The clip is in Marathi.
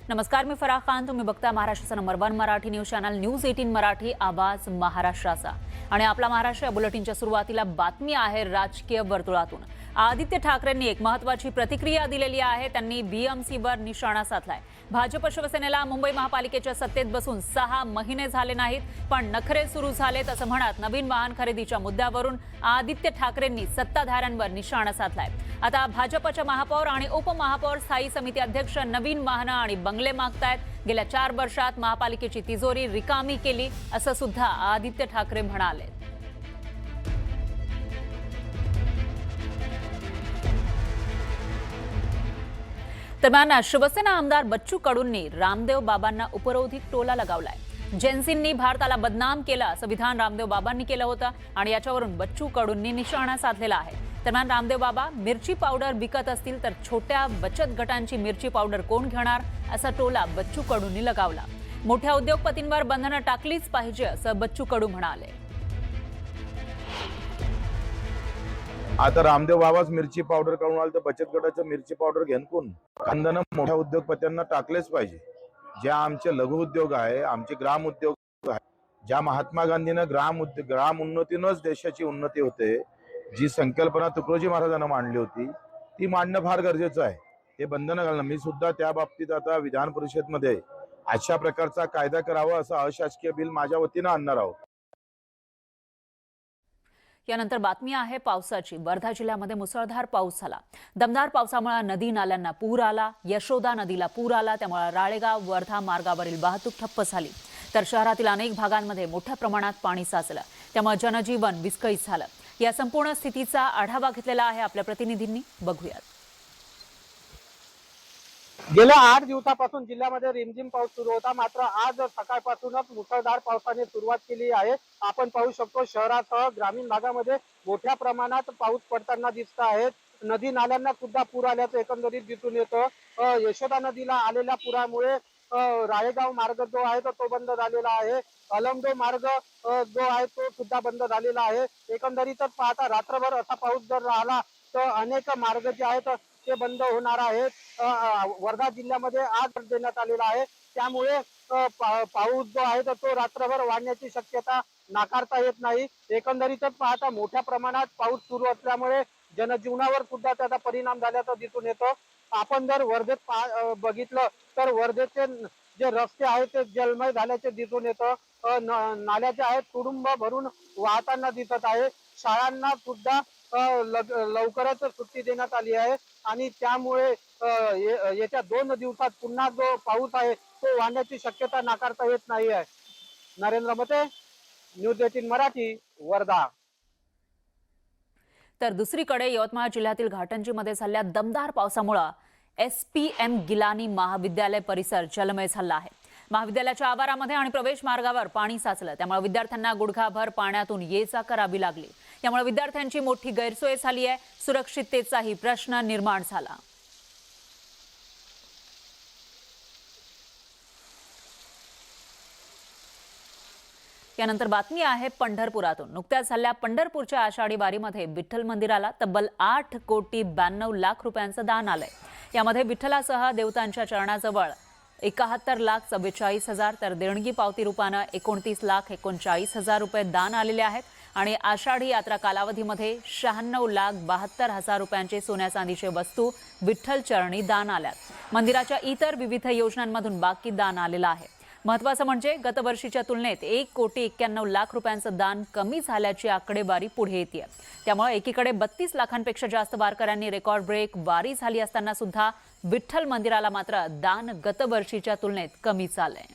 नमस्कार, मी फराह खान. तुम्ही बघता महाराष्ट्राचा number 1 Marathi news channel news 18 Marathi, आवाज महाराष्ट्राचा. आणि आपला महाराष्ट्र या बुलेटिनच्या सुरुवातीला बातमी आहे राजकीय वर्तुळातून. आदित्य ठाकरेंनी एक महत्त्वाची प्रतिक्रिया दिलेली आहे. त्यांनी बीएमसीवर निशाणा साधलाय. भाजप शिवसेनेला मुंबई महापालिकेच्या सत्तेत बसून 6 महिने झाले नाहीत, पण नखरे सुरू झालेत असं म्हणत नवीन वाहन खरेदीच्या मुद्द्यावरून आदित्य ठाकरेंनी सत्ताधाऱ्यांवर निशाणा साधलाय. आता भाजपच्या महापौर आणि उपमहापौर स्थायी समिती अध्यक्ष नवीन वाहनं आणि बंगले मागतायत. गेल्या 4 वर्षात महापालिकेची तिजोरी रिकामी केली असं सुद्धा आदित्य ठाकरे म्हणाले. दरम्यान शिवसेना आमदार बच्चू कडूंनी रामदेव बाबांना उपरोधिक टोला लगावलाय. जेन्सींनी भारताला बदनाम केलं असं विधान रामदेव बाबांनी केलं होतं आणि याच्यावरून बच्चू कडूंनी निशाणा साधलेला आहे. दरम्यान रामदेव बाबा मिरची पावडर विकत असतील तर छोट्या बचत गटांची मिरची पावडर कोण घेणार असा टोला बच्चू कडूंनी लगावला. मोठ्या उद्योगपतींवर बंधनं टाकलीच पाहिजे असं बच्चू कडू म्हणाले. आता रामदेव बाबाच मिरची पावडर काढून आले तर बचत गटाचं मिरची पावडर घेऊन कोण? बंधनं मोठ्या उद्योगपत्यांना टाकलेच पाहिजे. ज्या आमचे लघु उद्योग आहे, आमचे ग्राम उद्योग आहे, ज्या महात्मा गांधीनं ग्राम उन्नतीनंच देशाची उन्नती होते, जी संकल्पना तुकडोजी महाराजांना मांडली होती ती मांडणं फार गरजेचं आहे. ते बंधनं घालणं. मी सुद्धा त्या बाबतीत आता विधान परिषदेमध्ये अशा प्रकारचा कायदा करावा असं अशासकीय बिल माझ्या वतीनं आणणार आहोत. यानंतर बातमी आहे पावसाची. वर्धा जिल्ह्यामध्ये मुसळधार पाऊस झाला. दमदार पावसामुळे नदी नाल्यांना पूर आला. यशोदा नदीला पूर आला, त्यामुळे राळेगाव वर्धा मार्गावरील वाहतूक ठप्प झाली. तर शहरातील अनेक भागांमध्ये मोठ्या प्रमाणात पाणी साचलं, त्यामुळे जनजीवन विस्कळीत झालं. या संपूर्ण स्थितीचा आढावा घेतलेला आहे आपल्या प्रतिनिधींनी. बघूयात. गेल्या 8 दिवसापासून जिल्ह्यामध्ये रिमझिम पाऊस सुरू होता, मात्र आज सकाळपासूनच मुसळधार पावसाने सुरुवात केली आहे. आपण पाहू शकतो शहरासह ग्रामीण भागामध्ये मोठ्या प्रमाणात पाऊस पडताना दिसत आहे. नदी नाल्यांना सुद्धा पूर आल्याचं एकंदरीत दिसून येतं. यशोदा नदीला आलेल्या पुरामुळे राळेगाव मार्ग जो आहे तो बंद झालेला आहे. अलमडो मार्ग जो आहे तो सुद्धा बंद झालेला आहे. एकंदरीतच पाहता रात्रभर असा पाऊस जर राहिला तर अनेक मार्ग जे आहेत ते बंद होणार आहेत. वर्धा जिल्ह्यामध्ये आज देण्यात आलेला आहे, त्यामुळे पाऊस जो आहे तो रात्रभर वाढण्याची शक्यता नाकारता येत नाही. एकंदरीतच पाहता मोठ्या प्रमाणात पाऊस सुरू असल्यामुळे जनजीवनावर सुद्धा त्याचा परिणाम झाल्याचं दिसून येतो. आपण जर वर्धेत बघितलं तर वर्धेचे जे रस्ते आहेत ते जलमय झाल्याचे दिसून येतं. नाल्या ज्या आहेत तुडुंब भरून वाहताना दिसत आहे. शाळांना सुद्धा लवकरच सुट्टी देण्यात आली आहे आणि त्यामुळे येत्या 2 दिवसात पुन्हा जो पाऊस आहे तो वाढण्याची शक्यता नाकारता येत नाही आहे. नरेंद्र मते, न्यूज 18 मराठी, वर्धा. तर दुसरीकडे यवतमाळ जिल्ह्यातील घाटंजीमध्ये झालेल्या दमदार पावसामुळे SPM गिलानी महाविद्यालय परिसर जलमय झाला आहे. महाविद्यालयाच्या आवारामध्ये आणि प्रवेश मार्गावर पाणी साचलं, त्यामुळे विद्यार्थ्यांना गुडघाभर पाण्यातून ये-जा करावी लागली. त्यामुळे विद्यार्थ्यांची मोठी गैरसोय झाली आहे. सुरक्षिततेचाही प्रश्न निर्माण झाला. यानंतर बातमी आहे पंढरपुरातून. नुकत्याच झालेल्या पंढरपूरच्या आषाढी वारीमध्ये विठ्ठल मंदिराला तब्बल 8,92,00,000 रुपयांचं दान आलंय. यामध्ये विठ्ठलासह देवतांच्या चरणाजवळ 71,44,000 तर देणगी पावती रूपानं 29,39,000 रुपये दान आलेले आहेत. आणि आषाढी यात्रा कालावधीमध्ये 96,72,000 रुपयांचे सोन्या चांदीचे वस्तू विठ्ठल चरणी दान आल्यात. मंदिराच्या इतर विविध योजनांमधून बाकी दान आलेलं आहे. महत्त्वाचं म्हणजे गतवर्षीच्या तुलनेत 1,91,00,000 रुपयांचं दान कमी झाल्याची आकडेवारी पुढे येते. त्यामुळे एकीकडे 32 लाखांपेक्षा जास्त वारकऱ्यांनी रेकॉर्ड ब्रेक वारी झाली असताना सुद्धा विठ्ठल मंदिराला मात्र दान गतवर्षीच्या तुलनेत कमी झालंय.